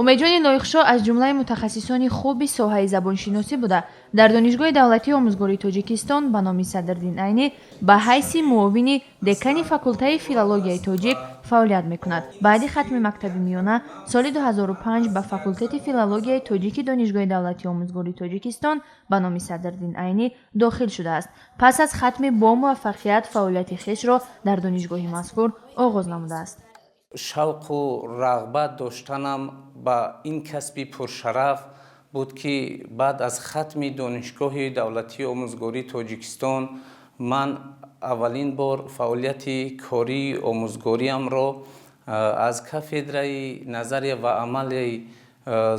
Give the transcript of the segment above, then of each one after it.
умедҷони лоиқшо аз ҷумлаи мутахассисони хуби соҳаи забоншиносӣ буда дар донишгоҳи давлатии омӯзгории тоҷикистон ба номи Садриддин Айнӣ ба ҳайси муовини декани факултаи филологияи тоҷик фаъолият мекунад. баъди хатми мактаби миёна соли 2005 ба факултати филологияи тоҷики донишгоҳи давлатии омӯзгории тоҷикистон ба номи Садриддин Айнӣ дохил шудааст. пас аз хатми бо муваффақият фаъолияти хешро дар донишгоҳи мазкур оғоз намудааст. шавқу рағбат доштанам ба ин касби пуршараф буд ки баъд аз хатми донишгоҳи давлатии омӯзгории тоҷикистон ман аввалин бор фаъолияти кории омӯзгориамро аз кафедраи назария ва амалии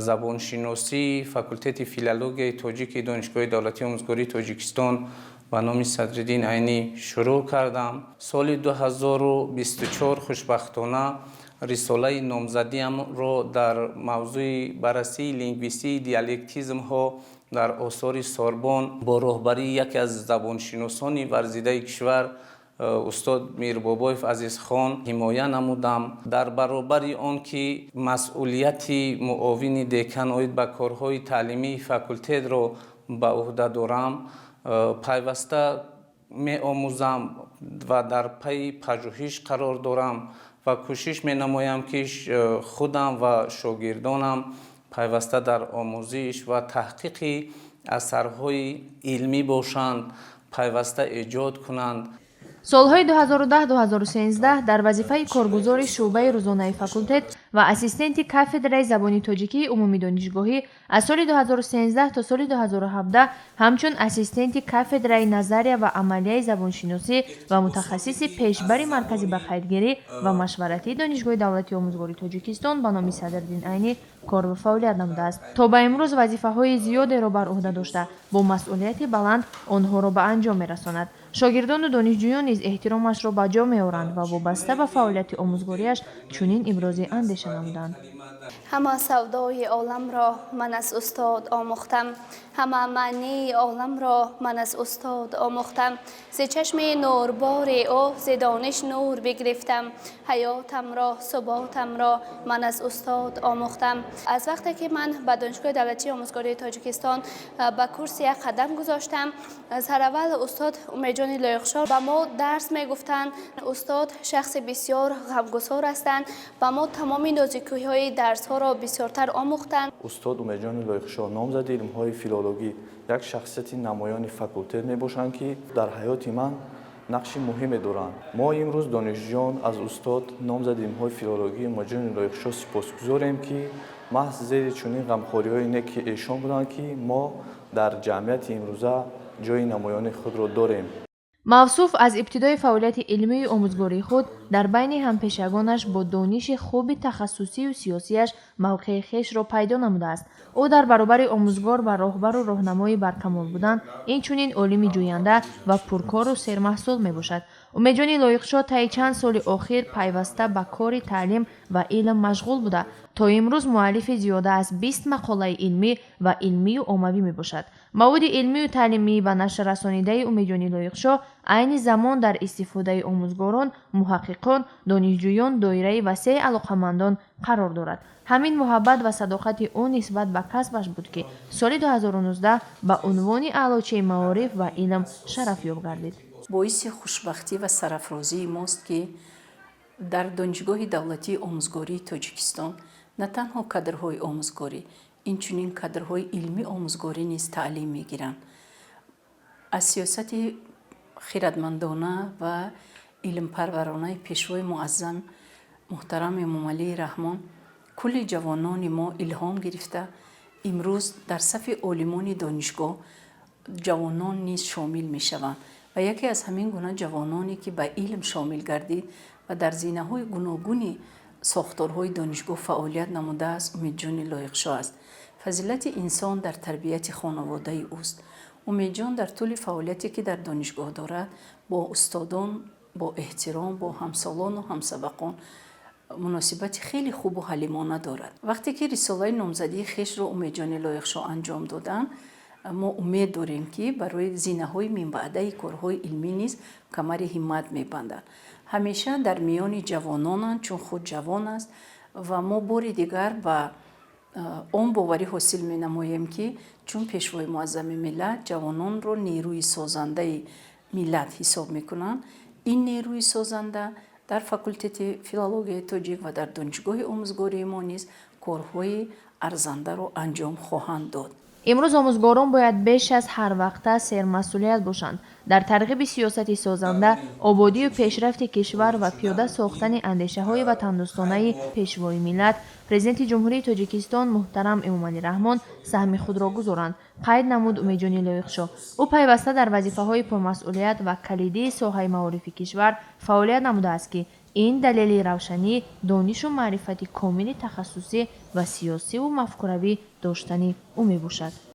забоншиносии факултати филологияи тоҷики донишгоҳи давлатии омӯзгории тоҷикистон ба номи Садриддин Айнӣ шурӯъ кардам. соли 2024 хушбахтона рисолаи номзадиамро дар мавзӯи баррасии лингвистии диалектизмҳо дар осори Сорбон бо роҳбарии яке аз забоншиносони варзидаи кишвар устод Мирбобоев Азизхон ҳимоя намудам. дар баробари он ки масъулияти муовини декан оид ба корҳои таълимии факултетро ба уҳда дорам, пайваста меомӯзам ва дар пайи пажӯҳиш қарор дорам ва кӯшиш менамоям ки худам ва шогирдонам пайваста дар омӯзиш ва таҳқиқи асарҳои илмӣ бошанд, пайваста эҷод кунанд. солҳои 2010-2013 дар вазифаи коргузори шуъбаи рӯзонаи факултет ва ассистенти кафедраи забони тоҷикии умумии донишгоҳӣ, аз соли 2013 то соли 2017 ҳамчун ассистенти кафедраи назария ва амалияи забоншиносӣ ва мутахассиси пешбари маркази бахайргирӣ ва машваратии донишгоҳи давлатии омӯзгории тоҷикистон ба номи Садриддин Айнӣ кор ва фаъолият намудааст. то ба имрӯз вазифаҳои зиёдеро бар уҳда дошта, бо масъулияти баланд онҳоро ба анҷом мерасонад. шогирдону донишҷӯён низ эҳтиромашро ба ҷо меоранд ва вобаста ба фаъолияти омӯзгориаш чунин ибрози андеша намуданд. ҳама савдои оламро ман аз устод омӯхтам, ҳама маънии оламро ман аз устод омӯхтам. зи чашми нурбори ӯ зи дониш нур бигирифтам, ҳаётамро суботамро ман аз устод омӯхтам. аз вақте ки ман ба донишгоҳи давлатии омӯзгории тоҷикистон ба курси як қадам гузоштам, сараввал устод Умедҷони Лоиқшо ба мо дарс мегуфтанд. устод шахси бисёр ғамгусор ҳастанд, ба мо тамоми нозикиҳои дарсҳоро бисёртар омӯхтанд. устод Умедҷони Лоиқшо номзади илмҳои филологӣ як шахсияти намоёни факултет мебошанд ки дар ҳаёти ман нақши муҳиме доранд. мо имрӯз донишҷӯён аз устод номзади илмҳои филологӣ Умедҷони Лоиқшо сипосгузорем ки маҳз зери чунин ғамхориҳои неки эшон буданд ки мо дар ҷамъияти имрӯза ҷои намоёни худро дорем. мавсуф аз ибтидои фаъолияти илмии омӯзгории худ дар байни ҳампешагонаш бо дониши хуби тахассусию сиёсиаш мавқеи хешро пайдо намудааст. ӯ дар баробари омӯзгор ва роҳбару роҳнамои баркамол будан инчунин олими ҷӯянда ва пуркору сермаҳсул мебошад. Умедҷони Лоиқшо таи чанд соли охир пайваста ба кори таълим ва илм машғул буда то имрӯз муаллифи зиёда аз 20 мақолаи илмӣ ва илмию оммавӣ мебошад. маводи илмию таълимӣ ба нашр расонидаи Умедҷони Лоиқшо айни замон дар истифодаи омӯзгорон, муҳаққиқон, донишҷӯён доираи васеъи алоқамандон қарор дорад. ҳамин муҳаббат ва садоқати ӯ нисбат ба касбаш буд ки соли 2019 ба унвони аълочаи маориф ва илм шарафёб гардид. боиси хушбахтӣ ва сарафрозии мост ки дар донишгоҳи давлатии омӯзгории тоҷикистон на танҳо кадрҳои омӯзгорӣ, инчунин кадрҳои илми омӯзгорӣ низ таълим мегиранд. аз сиёсати хиратмандона ва илмпарваронаи пешвои муаззам муҳтарам Эмомалии Раҳмон кулли ҷавонони мо илҳом гирифта имрӯз дар сафи олимони донишгоҳ ҷавонон низ шомил мешаванд ва яке аз ҳамин гуна ҷавононе ки ба илм шомил гардид ва дар зинаҳои гуногуни сохторҳои донишгоҳ фаъолият намудааст Умедҷони Лоиқшо аст. фазилати инсон дар тарбияти хонаводаи ӯст. умедҷон дар тӯли фаъолияте ки дар донишгоҳ дорад бо устодон бо эҳтиром бо ҳамсолону ҳамсабақон муносибати хеле хубу ҳалимона дорад. вақте ки рисолаи номзадии хешро Умедҷони Лоиқшо анҷом доданд, мо умед дорем ки барои зинаҳои минбаъдаи корҳои илмӣ низ камари ҳиммат мебанданд. ҳамеша дар миёни ҷавононанд, чун худ ҷавон аст ва мо бори дигар ба он боварӣ ҳосил менамоем ки чун пешвои муаззами миллат ҷавононро нерӯи созандаи миллат ҳисоб мекунанд, ин нерӯи созанда дар факултети филологияи тоҷик ва дар донишгоҳи омӯзгории мо низ корҳои арзандаро анҷом хоҳанд дод. имрӯз омӯзгорон бояд беш аз ҳар вақта сермасъулият бошанд. дар тарғиби сиясати созанда, ободию пешрафти кишвар ва пиёда сохтани андешаҳои ватандӯстонаи пешвои миллат, президенти ҷумҳурии Тоҷикистон муҳтарам Эмомалӣ Раҳмон саҳми худро гузоранд, қайд намуд Умедҷони Лоиқшо. ӯ пайваста дар вазифаҳои пурмасъулият ва калидии соҳаи маорифи кишвар фаъолият намудааст ки ин далели равшании донишу маърифати комили тахассусӣ ва сиёсиву мафкуравӣ доштани ӯ мебошад.